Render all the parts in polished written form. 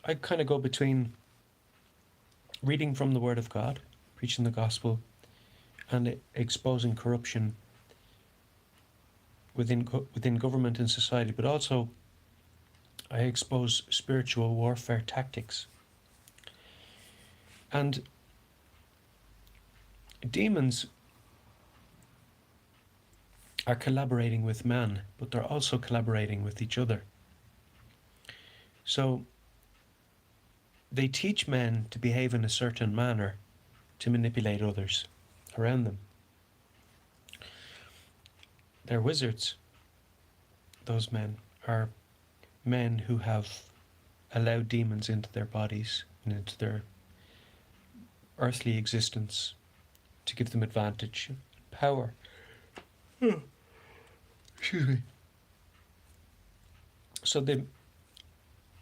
I kind of go between reading from the Word of God, preaching the gospel, and exposing corruption within government and society, but also I expose spiritual warfare tactics. And demons are collaborating with man, but they're also collaborating with each other. So they teach men to behave in a certain manner to manipulate others around them. They're wizards. Those men are men who have allowed demons into their bodies and into their earthly existence to give them advantage and power. Excuse me. So the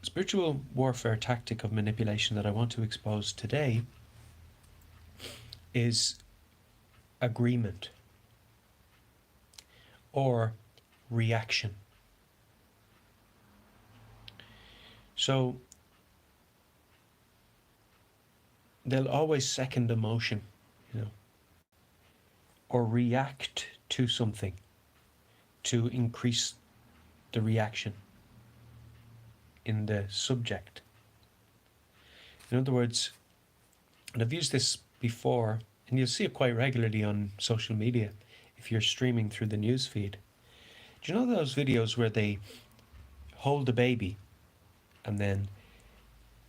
spiritual warfare tactic of manipulation that I want to expose today is agreement or reaction. So they'll always second emotion, or react to something to increase the reaction in the subject. In other words, and I've used this before, and you'll see it quite regularly on social media if you're streaming through the news feed. Do you know those videos where they hold the baby and then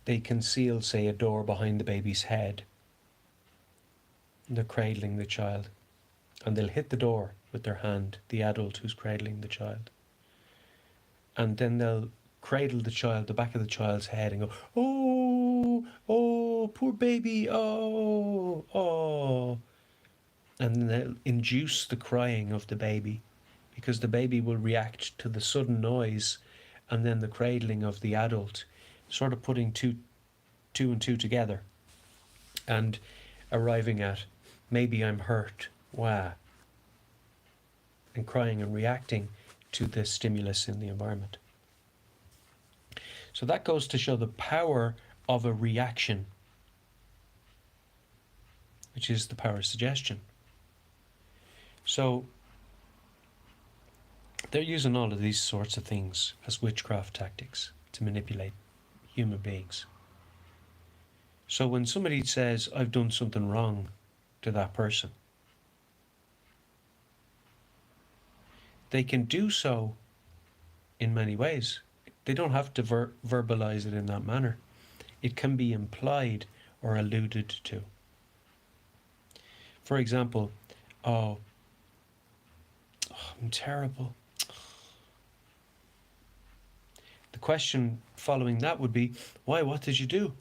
they conceal, say, a door behind the baby's head? And they're cradling the child, and they'll hit the door with their hand, the adult who's cradling the child. And then they'll cradle the child, the back of the child's head, and go, "Oh, oh, poor baby, oh, oh." And then they'll induce the crying of the baby, because the baby will react to the sudden noise and then the cradling of the adult, sort of putting two and two together and arriving at, maybe I'm hurt, wah, and crying and reacting to the stimulus in the environment. So that goes to show the power of a reaction, which is the power of suggestion. So they're using all of these sorts of things as witchcraft tactics to manipulate human beings. So when somebody says, I've done something wrong to that person, they can do so in many ways. They don't have to verbalize it in that manner. It can be implied or alluded to. For example, oh, I'm terrible. The question following that would be, why? What did you do?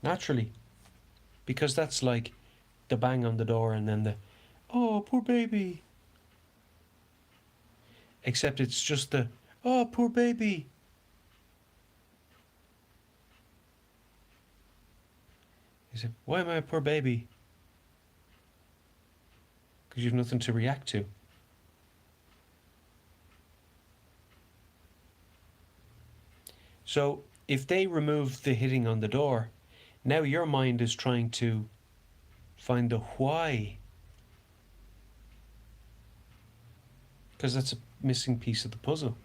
Naturally, because that's like the bang on the door and then the, oh, poor baby. Except it's just the, oh, poor baby. You say, why am I a poor baby? Because you've nothing to react to. So if they remove the hitting on the door, now your mind is trying to find the why. Because that's a missing piece of the puzzle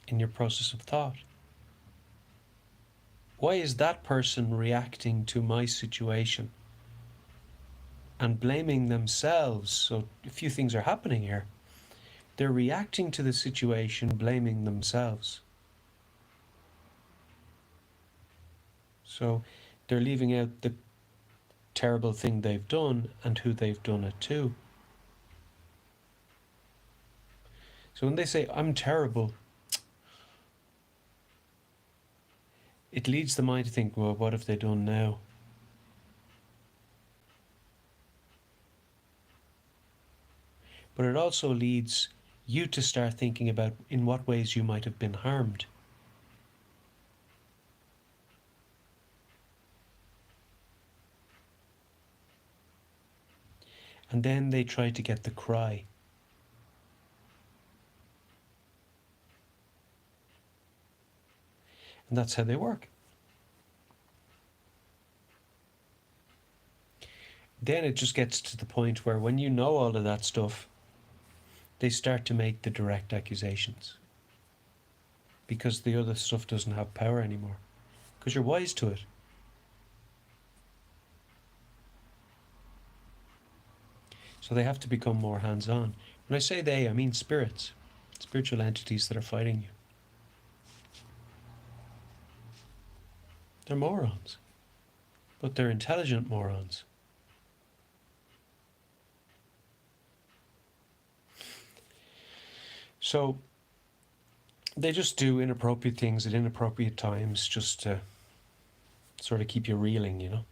in your process of thought. Why is that person reacting to my situation and blaming themselves? So a few things are happening here. They're reacting to the situation, blaming themselves. So they're leaving out the terrible thing they've done and who they've done it to. So when they say, I'm terrible, it leads the mind to think, well, what have they done now? But it also leads you to start thinking about in what ways you might have been harmed. And then they try to get the cry. And that's how they work. Then it just gets to the point where when you know all of that stuff, they start to make the direct accusations. Because the other stuff doesn't have power anymore. Because you're wise to it. So they have to become more hands-on. When I say they, I mean spirits. Spiritual entities that are fighting you. They're morons. But they're intelligent morons. So they just do inappropriate things at inappropriate times just to sort of keep you reeling, you know.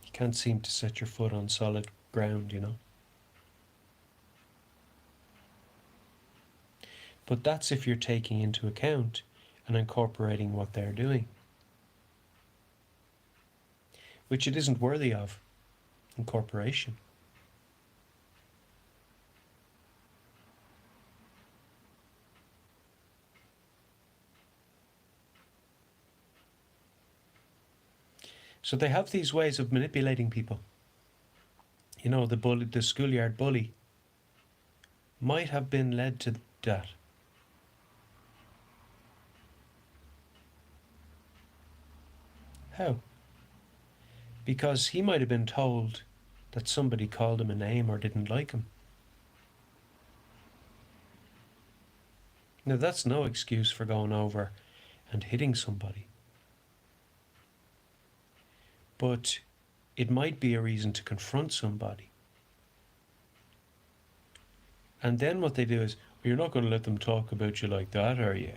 You can't seem to set your foot on solid ground, you know. But that's if you're taking into account and incorporating what they're doing, which it isn't worthy of incorporation. So they have these ways of manipulating people. You know, the schoolyard bully might have been led to that. How? Because he might have been told that somebody called him a name or didn't like him. Now that's no excuse for going over and hitting somebody. But it might be a reason to confront somebody. And then what they do is, well, you're not going to let them talk about you like that, are you?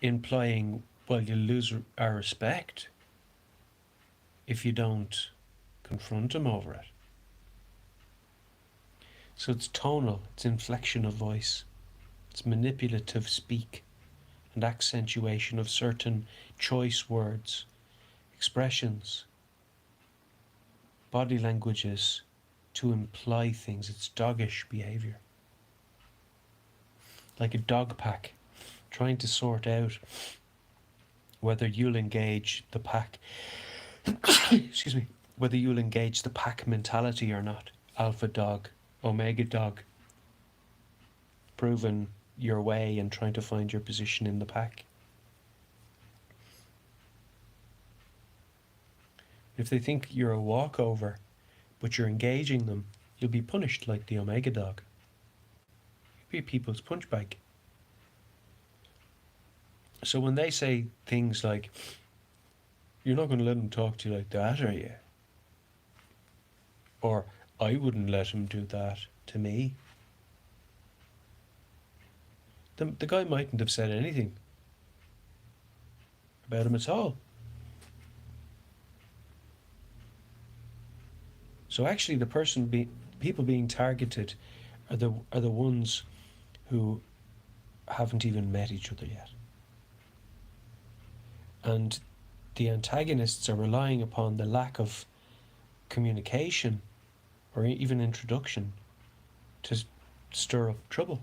Implying, well, you'll lose our respect if you don't confront them over it. So it's tonal, it's inflection of voice, it's manipulative speak and accentuation of certain choice words, expressions, body languages to imply things. It's doggish behaviour. Like a dog pack, trying to sort out whether you'll engage the pack, excuse me, whether you'll engage the pack mentality or not. Alpha dog, omega dog, proving your way and trying to find your position in the pack. If they think you're a walkover, but you're engaging them, you'll be punished like the omega dog. You'll be people's punch bag. So when they say things like, you're not going to let him talk to you like that, are you? Or, I wouldn't let him do that to me. The guy mightn't have said anything about him at all. So actually the people being targeted are the ones who haven't even met each other yet. And the antagonists are relying upon the lack of communication or even introduction to stir up trouble.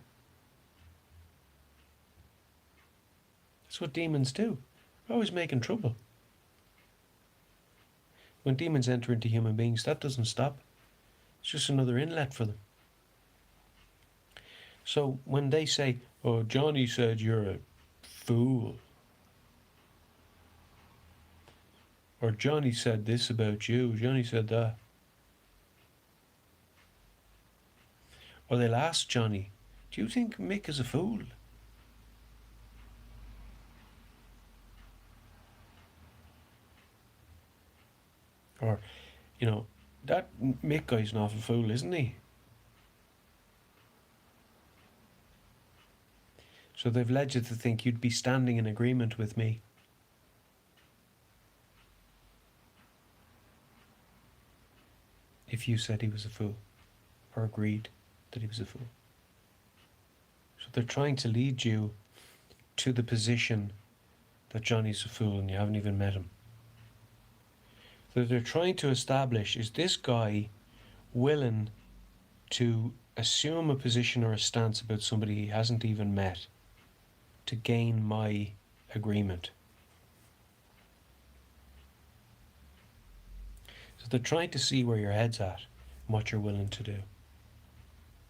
That's what demons do. They're always making trouble. When demons enter into human beings, that doesn't stop. It's just another inlet for them. So when they say, oh, Johnny said you're a fool, or Johnny said this about you, Johnny said that, or they'll ask Johnny, do you think Mick is a fool? Or, you know, that Mick guy's an awful fool, isn't he? So they've led you to think you'd be standing in agreement with me. If you said he was a fool, or agreed that he was a fool. So they're trying to lead you to the position that Johnny's a fool and you haven't even met him. So they're trying to establish, is this guy willing to assume a position or a stance about somebody he hasn't even met to gain my agreement. So they're trying to see where your head's at and what you're willing to do,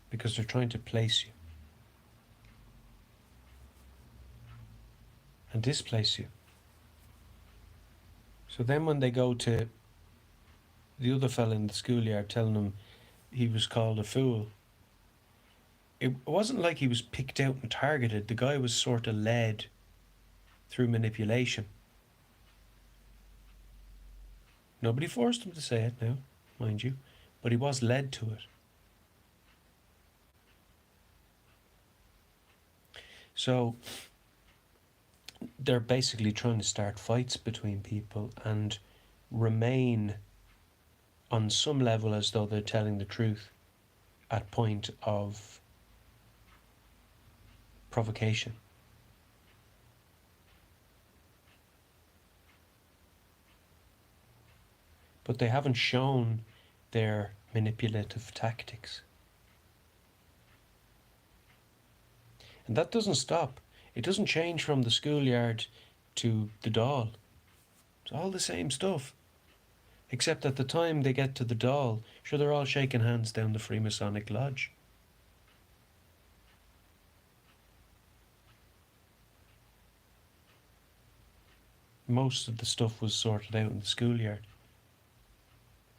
because they're trying to place you and displace you. So then when they go to the other fella in the schoolyard telling him he was called a fool, it wasn't like he was picked out and targeted. The guy was sort of led through manipulation. Nobody forced him to say it now, mind you, but he was led to it. So they're basically trying to start fights between people and remain on some level as though they're telling the truth at point of provocation. But they haven't shown their manipulative tactics. And that doesn't stop. It doesn't change from the schoolyard to the doll. It's all the same stuff. Except at the time they get to the doll, sure, they're all shaking hands down the Freemasonic Lodge. Most of the stuff was sorted out in the schoolyard,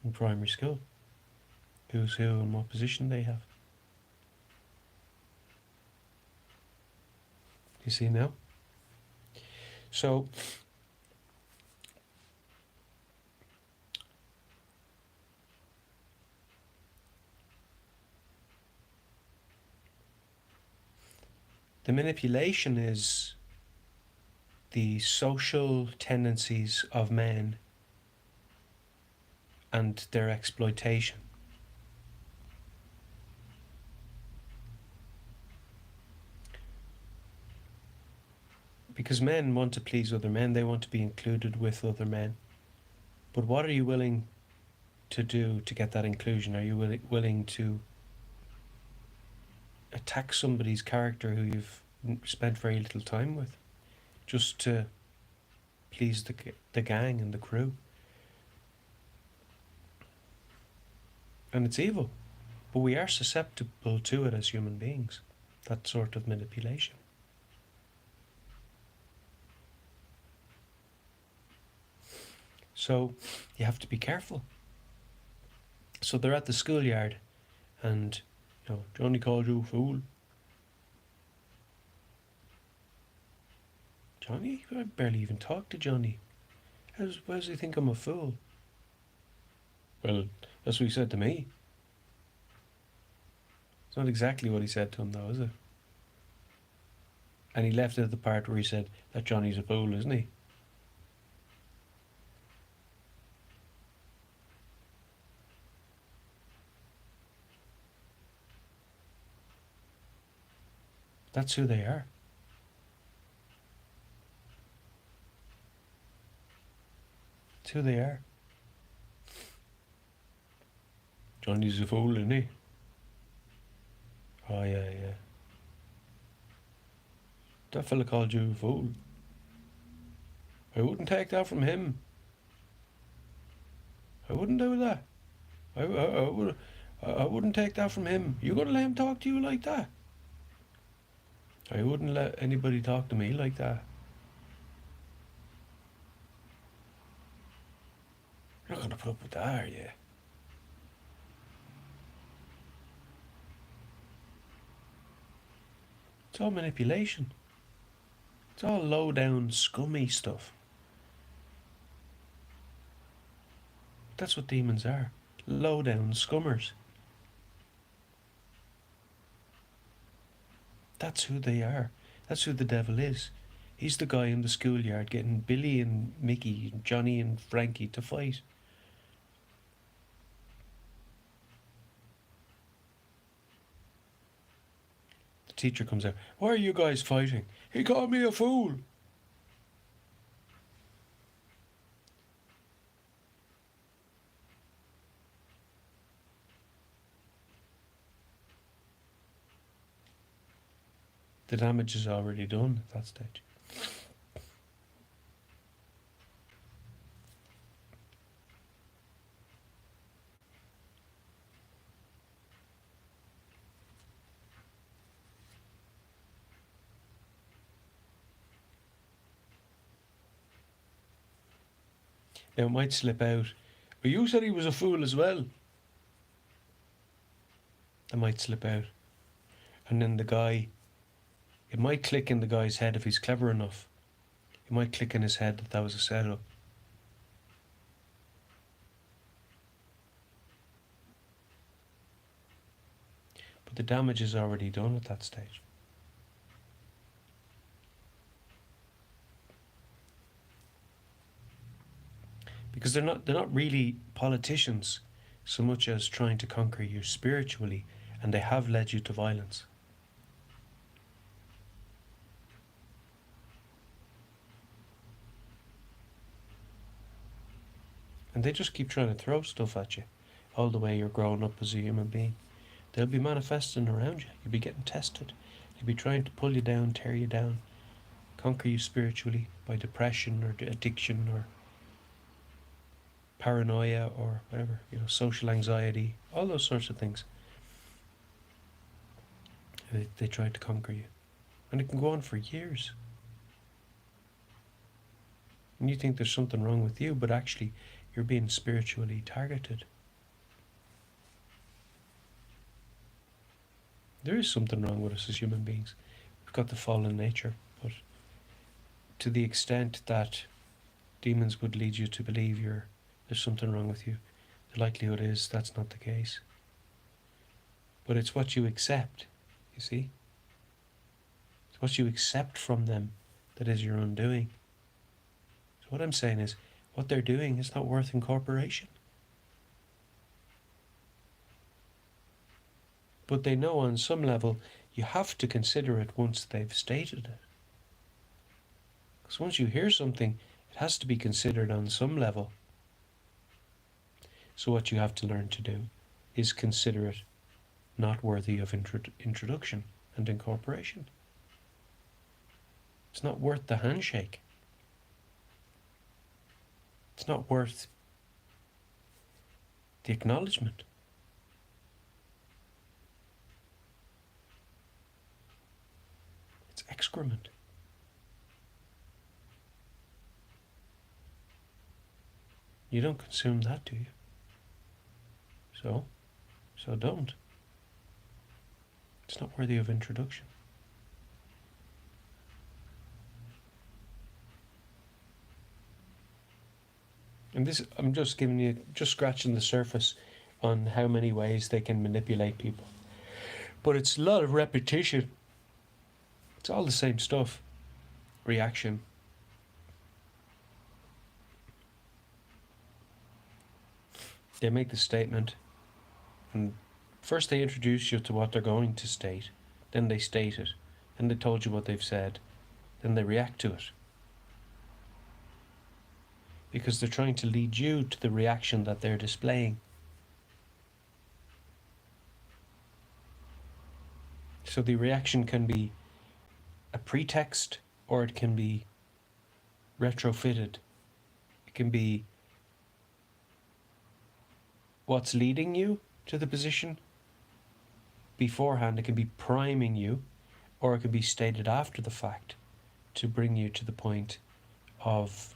in primary school. Who's who and what position they have. You see now? So the manipulation is the social tendencies of men and their exploitation. Because men want to please other men, they want to be included with other men. But what are you willing to do to get that inclusion? Are you willing to attack somebody's character who you've spent very little time with, just to please the gang and the crew? And it's evil, but we are susceptible to it as human beings, that sort of manipulation. So you have to be careful. So they're at the schoolyard and, Johnny called you a fool. Johnny? I barely even talk to Johnny. Why does he think I'm a fool? Well, that's what he said to me. It's not exactly what he said to him though, is it? And he left out the part where he said that Johnny's a fool, isn't he? That's who they are. That's who they are. Johnny's a fool, isn't he? Oh, yeah. That fella called you a fool. I wouldn't take that from him. I wouldn't do that. I wouldn't take that from him. You gonna let him talk to you like that? I wouldn't let anybody talk to me like that. You're not gonna put up with that, are you? It's all manipulation. It's all low down, scummy stuff. That's what demons are. Low down scummers. That's who they are. That's who the devil is. He's the guy in the schoolyard getting Billy and Mickey and Johnny and Frankie to fight. The teacher comes out. Why are you guys fighting? He called me a fool. The damage is already done at that stage. Now it might slip out, but you said he was a fool as well. It might slip out. And then the guy, it might click in the guy's head if he's clever enough. It might click in his head that that was a setup. But the damage is already done at that stage. Because they're not really politicians so much as trying to conquer you spiritually, and they have led you to violence. And they just keep trying to throw stuff at you all the way you're growing up as a human being. They'll be manifesting around you. You'll be getting tested. They'll be trying to pull you down, tear you down, conquer you spiritually by depression or addiction or paranoia or whatever, social anxiety, all those sorts of things. They try to conquer you. And it can go on for years. And you think there's something wrong with you, but actually you're being spiritually targeted. There is something wrong with us as human beings. We've got the fallen nature, but to the extent that demons would lead you to believe there's something wrong with you, the likelihood is that's not the case. But it's what you accept, you see? It's what you accept from them that is your undoing. So what I'm saying is, what they're doing is not worth incorporation. But they know on some level you have to consider it once they've stated it. Because once you hear something, it has to be considered on some level. So what you have to learn to do is consider it not worthy of introduction and incorporation. It's not worth the handshake. It's not worth the acknowledgement. It's excrement. You don't consume that, do you? So don't. It's not worthy of introduction. And this, I'm just giving you, just scratching the surface on how many ways they can manipulate people. But it's a lot of repetition. It's all the same stuff. Reaction. They make the statement, and first they introduce you to what they're going to state, then they state it, then they told you what they've said, then they react to it. Because they're trying to lead you to the reaction that they're displaying. So the reaction can be a pretext, or it can be retrofitted. It can be what's leading you to the position beforehand. It can be priming you, or it can be stated after the fact to bring you to the point of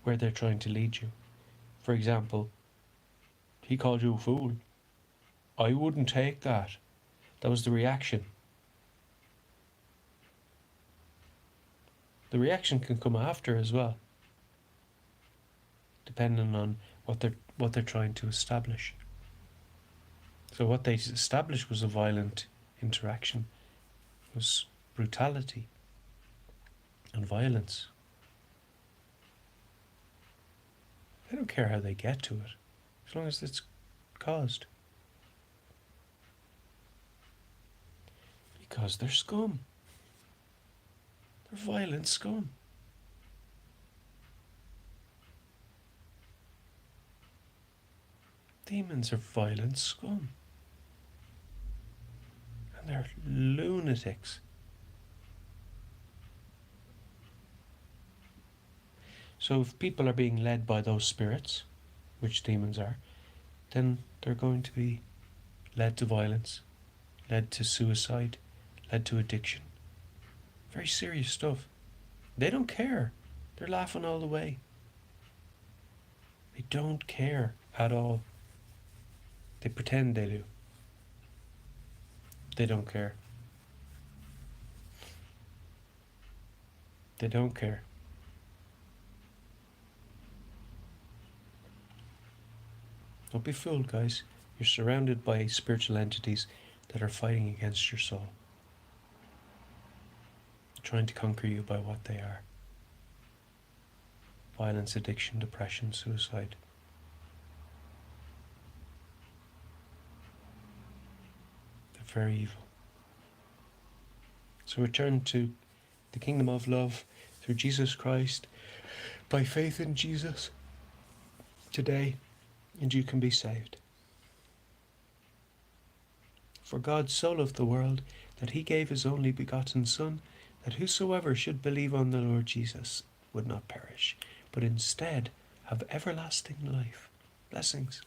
where they're trying to lead you. For example, he called you a fool. I wouldn't take that. That was the reaction. The reaction can come after as well, depending on what they're trying to establish. So what they established was a violent interaction, was brutality and violence. They don't care how they get to it, as long as it's caused. Because they're scum. They're violent scum. Demons are violent scum. And They're lunatics. So if people are being led by those spirits, which demons are, then they're going to be led to violence, led to suicide, led to addiction. Very serious stuff. They don't care. They're laughing all the way. They don't care at all. They pretend they do. They don't care. They don't care. Don't be fooled, guys. You're surrounded by spiritual entities that are fighting against your soul, trying to conquer you by what they are. Violence, addiction, depression, suicide. They're very evil. So return to the kingdom of love through Jesus Christ, by faith in Jesus today, and you can be saved. For God so loved the world that he gave his only begotten Son, that whosoever should believe on the Lord Jesus would not perish, but instead have everlasting life. Blessings.